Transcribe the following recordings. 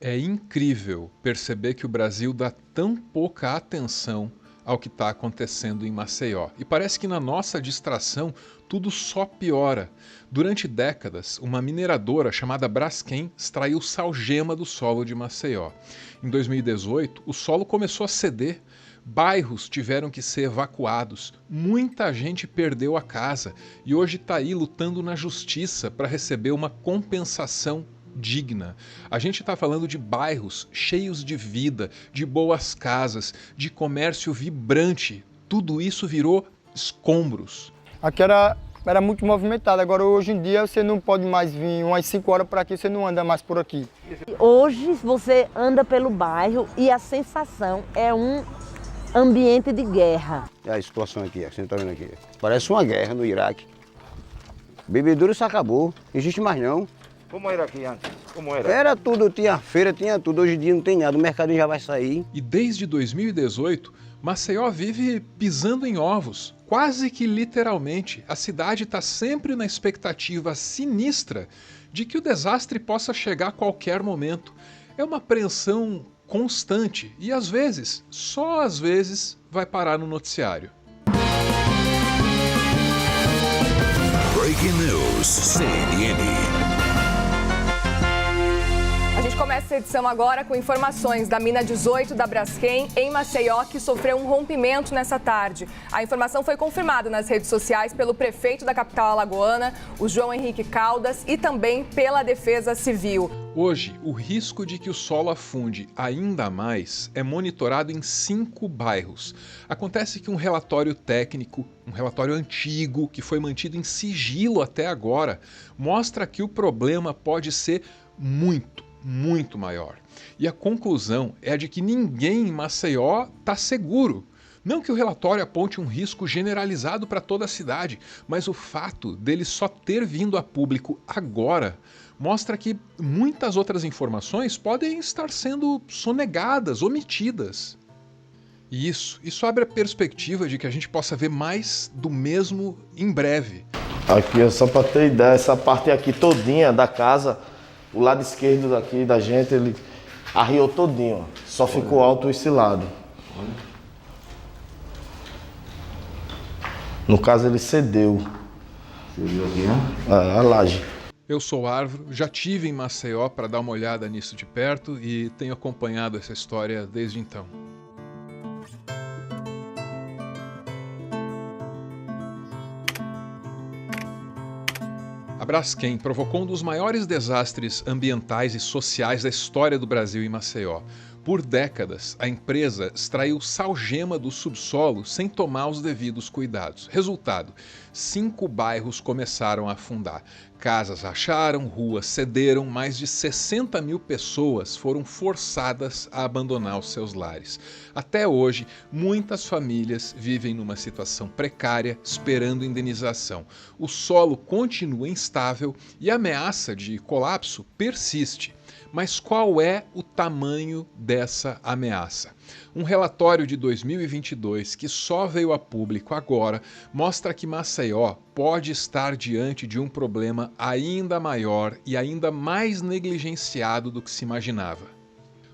É incrível perceber que o Brasil dá tão pouca atenção ao que está acontecendo em Maceió. E parece que na nossa distração tudo só piora. Durante décadas, uma mineradora chamada Braskem extraiu salgema do solo de Maceió. Em 2018, o solo começou a ceder. Bairros tiveram que ser evacuados, muita gente perdeu a casa e hoje está aí lutando na justiça para receber uma compensação digna. A gente está falando de bairros cheios de vida, de boas casas, de comércio vibrante. Tudo isso virou escombros. Aqui era muito movimentado, agora hoje em dia você não pode mais vir umas 5 horas para aqui, você não anda mais por aqui. Hoje você anda pelo bairro e a sensação é um ambiente de guerra. É a situação aqui, você está vendo aqui. Parece uma guerra no Iraque. Bebedouro se acabou, não existe mais não. Como era aqui antes? Como era? Era tudo, tinha feira, tinha tudo. Hoje em dia não tem nada, o mercado já vai sair. E desde 2018, Maceió vive pisando em ovos. Quase que literalmente, a cidade está sempre na expectativa sinistra de que o desastre possa chegar a qualquer momento. É uma apreensão constante e às vezes, só às vezes, vai parar no noticiário. Breaking News, CNN. A gente começa essa edição agora com informações da mina 18 da Braskem, em Maceió, que sofreu um rompimento nessa tarde. A informação foi confirmada nas redes sociais pelo prefeito da capital alagoana, o João Henrique Caldas, e também pela Defesa Civil. Hoje, o risco de que o solo afunde ainda mais é monitorado em 5 bairros. Acontece que um relatório técnico, um relatório antigo, que foi mantido em sigilo até agora, mostra que o problema pode ser muito maior. E a conclusão é a de que ninguém em Maceió está seguro. Não que o relatório aponte um risco generalizado para toda a cidade, mas o fato dele só ter vindo a público agora mostra que muitas outras informações podem estar sendo sonegadas, omitidas. E isso abre a perspectiva de que a gente possa ver mais do mesmo em breve. Aqui, só para ter ideia, essa parte aqui todinha da casa, o lado esquerdo daqui da gente, ele arriou todinho, ó. Só ficou alto esse lado. No caso, ele cedeu. Cedeu aqui, né? A laje. Eu sou Árvore, já tive em Maceió para dar uma olhada nisso de perto e tenho acompanhado essa história desde então. A Braskem provocou um dos maiores desastres ambientais e sociais da história do Brasil em Maceió. Por décadas, a empresa extraiu salgema do subsolo sem tomar os devidos cuidados. Resultado, 5 bairros começaram a afundar. Casas racharam, ruas cederam, mais de 60 mil pessoas foram forçadas a abandonar os seus lares. Até hoje, muitas famílias vivem numa situação precária, esperando indenização. O solo continua instável e a ameaça de colapso persiste. Mas qual é o tamanho dessa ameaça? Um relatório de 2022, que só veio a público agora, mostra que Maceió pode estar diante de um problema ainda maior e ainda mais negligenciado do que se imaginava.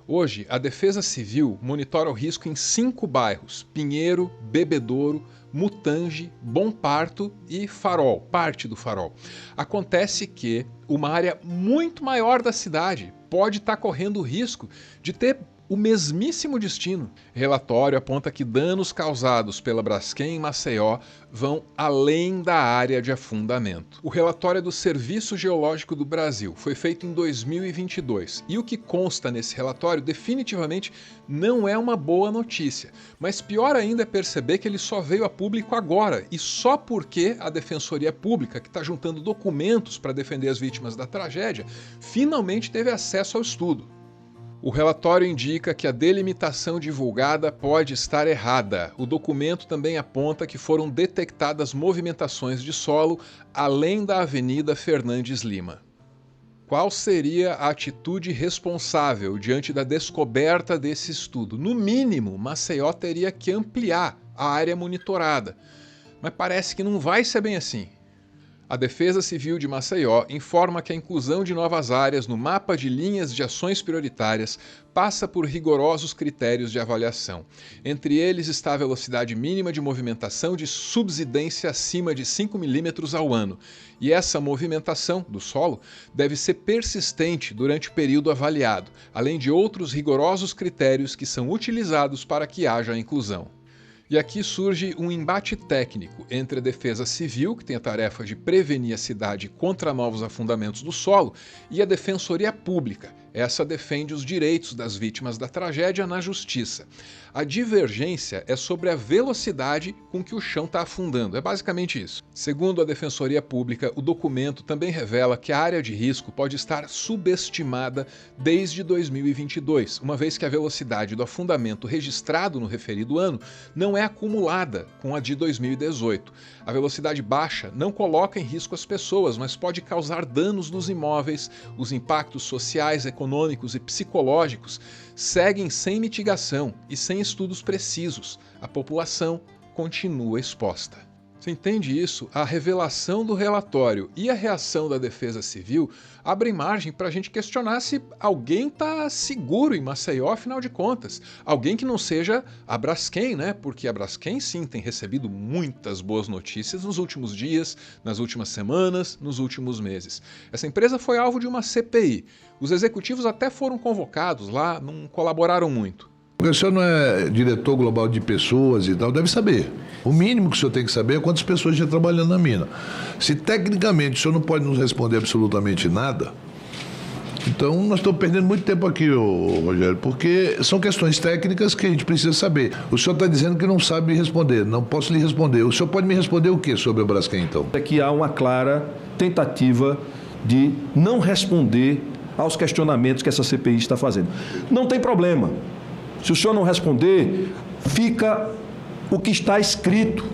Hoje, a Defesa Civil monitora o risco em 5 bairros: Pinheiro, Bebedouro, Mutange, Bom Parto e Farol, parte do Farol. Acontece que uma área muito maior da cidade pode estar correndo o risco de ter o mesmíssimo destino. Relatório aponta que danos causados pela Braskem em Maceió vão além da área de afundamento. O relatório é do Serviço Geológico do Brasil, foi feito em 2022, e o que consta nesse relatório definitivamente não é uma boa notícia. Mas pior ainda é perceber que ele só veio a público agora, e só porque a Defensoria Pública, que está juntando documentos para defender as vítimas da tragédia, finalmente teve acesso ao estudo. O relatório indica que a delimitação divulgada pode estar errada. O documento também aponta que foram detectadas movimentações de solo além da Avenida Fernandes Lima. Qual seria a atitude responsável diante da descoberta desse estudo? No mínimo, Maceió teria que ampliar a área monitorada. Mas parece que não vai ser bem assim. A Defesa Civil de Maceió informa que a inclusão de novas áreas no mapa de linhas de ações prioritárias passa por rigorosos critérios de avaliação. Entre eles está a velocidade mínima de movimentação de subsidência acima de 5 milímetros ao ano. E essa movimentação do solo deve ser persistente durante o período avaliado, além de outros rigorosos critérios que são utilizados para que haja a inclusão. E aqui surge um embate técnico entre a Defesa Civil, que tem a tarefa de prevenir a cidade contra novos afundamentos do solo, e a Defensoria Pública. Essa defende os direitos das vítimas da tragédia na justiça. A divergência é sobre a velocidade com que o chão está afundando. É basicamente isso. Segundo a Defensoria Pública, o documento também revela que a área de risco pode estar subestimada desde 2022, uma vez que a velocidade do afundamento registrado no referido ano não é acumulada com a de 2018. A velocidade baixa não coloca em risco as pessoas, mas pode causar danos nos imóveis. Os impactos sociais, econômicos e psicológicos seguem sem mitigação e sem estudos precisos. A população continua exposta. Você entende isso? A revelação do relatório e a reação da Defesa Civil abrem margem para a gente questionar se alguém está seguro em Maceió, afinal de contas. Alguém que não seja a Braskem, né? Porque a Braskem, sim, tem recebido muitas boas notícias nos últimos dias, nas últimas semanas, nos últimos meses. Essa empresa foi alvo de uma CPI. Os executivos até foram convocados lá, não colaboraram muito. Porque o senhor não é diretor global de pessoas e tal, deve saber. O mínimo que o senhor tem que saber é quantas pessoas já trabalhando na mina. Se tecnicamente o senhor não pode nos responder absolutamente nada, então nós estamos perdendo muito tempo aqui, Rogério, porque são questões técnicas que a gente precisa saber. O senhor está dizendo que não sabe responder, não posso lhe responder. O senhor pode me responder o que sobre a Braskem, então? Aqui há uma clara tentativa de não responder aos questionamentos que essa CPI está fazendo. Não tem problema. Se o senhor não responder, fica o que está escrito.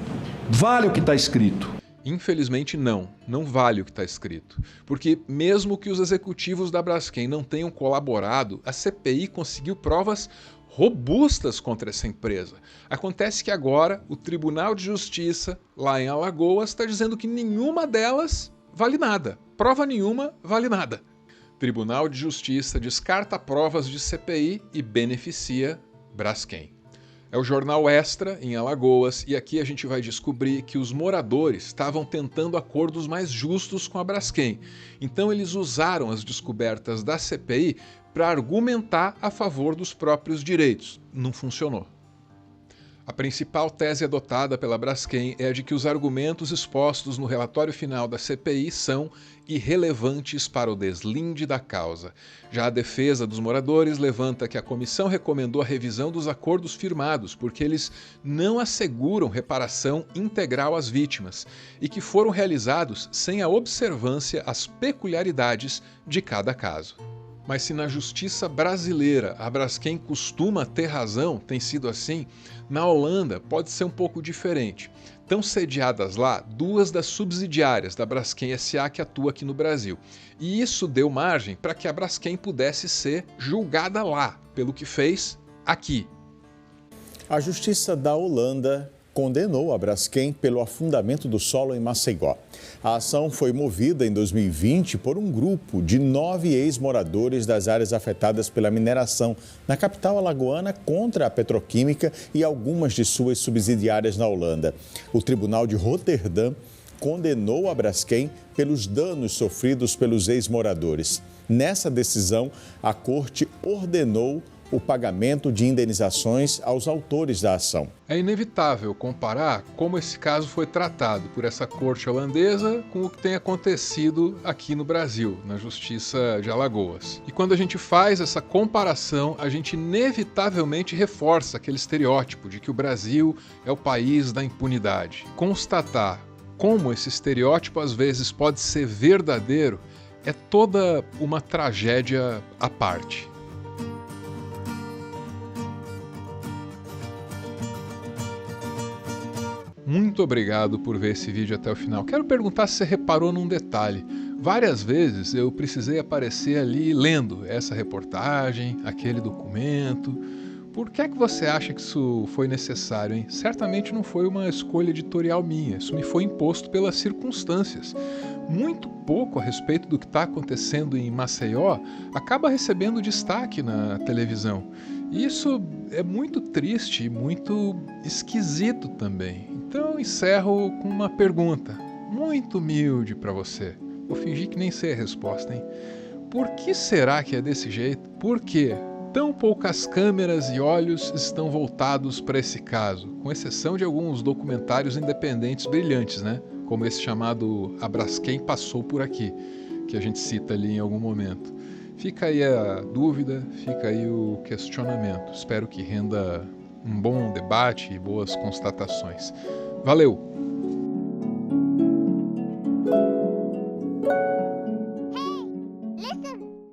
Vale o que está escrito. Infelizmente não vale o que está escrito. Porque mesmo que os executivos da Braskem não tenham colaborado, a CPI conseguiu provas robustas contra essa empresa. Acontece que agora o Tribunal de Justiça, lá em Alagoas, está dizendo que nenhuma delas vale nada. Prova nenhuma vale nada. Tribunal de Justiça descarta provas de CPI e beneficia Braskem. É o Jornal Extra, em Alagoas, e aqui a gente vai descobrir que os moradores estavam tentando acordos mais justos com a Braskem. Então eles usaram as descobertas da CPI para argumentar a favor dos próprios direitos. Não funcionou. A principal tese adotada pela Braskem é a de que os argumentos expostos no relatório final da CPI são irrelevantes para o deslinde da causa. Já a defesa dos moradores levanta que a comissão recomendou a revisão dos acordos firmados porque eles não asseguram reparação integral às vítimas e que foram realizados sem a observância às peculiaridades de cada caso. Mas se na justiça brasileira a Braskem costuma ter razão, tem sido assim, na Holanda pode ser um pouco diferente. Estão sediadas lá duas das subsidiárias da Braskem S.A. que atua aqui no Brasil. E isso deu margem para que a Braskem pudesse ser julgada lá, pelo que fez aqui. A Justiça da Holanda condenou a Braskem pelo afundamento do solo em Maceió. A ação foi movida em 2020 por um grupo de 9 ex-moradores das áreas afetadas pela mineração na capital alagoana contra a petroquímica e algumas de suas subsidiárias na Holanda. O Tribunal de Roterdã condenou a Braskem pelos danos sofridos pelos ex-moradores. Nessa decisão, a Corte ordenou o pagamento de indenizações aos autores da ação. É inevitável comparar como esse caso foi tratado por essa corte holandesa com o que tem acontecido aqui no Brasil, na Justiça de Alagoas. E quando a gente faz essa comparação, a gente inevitavelmente reforça aquele estereótipo de que o Brasil é o país da impunidade. Constatar como esse estereótipo às vezes pode ser verdadeiro é toda uma tragédia à parte. Muito obrigado por ver esse vídeo até o final. Quero perguntar se você reparou num detalhe. Várias vezes eu precisei aparecer ali lendo essa reportagem, aquele documento, Por que é que você acha que isso foi necessário, hein? Certamente não foi uma escolha editorial minha, isso me foi imposto pelas circunstâncias. Muito pouco a respeito do que está acontecendo em Maceió acaba recebendo destaque na televisão. E isso é muito triste e muito esquisito também. Então eu encerro com uma pergunta muito humilde para você. Vou fingir que nem sei a resposta, hein? Por que será que é desse jeito? Por quê? Tão poucas câmeras e olhos estão voltados para esse caso, com exceção de alguns documentários independentes brilhantes, né? Como esse chamado A Braskem Passou Por Aqui, que a gente cita ali em algum momento. Fica aí a dúvida, fica aí o questionamento. Espero que renda um bom debate e boas constatações. Valeu!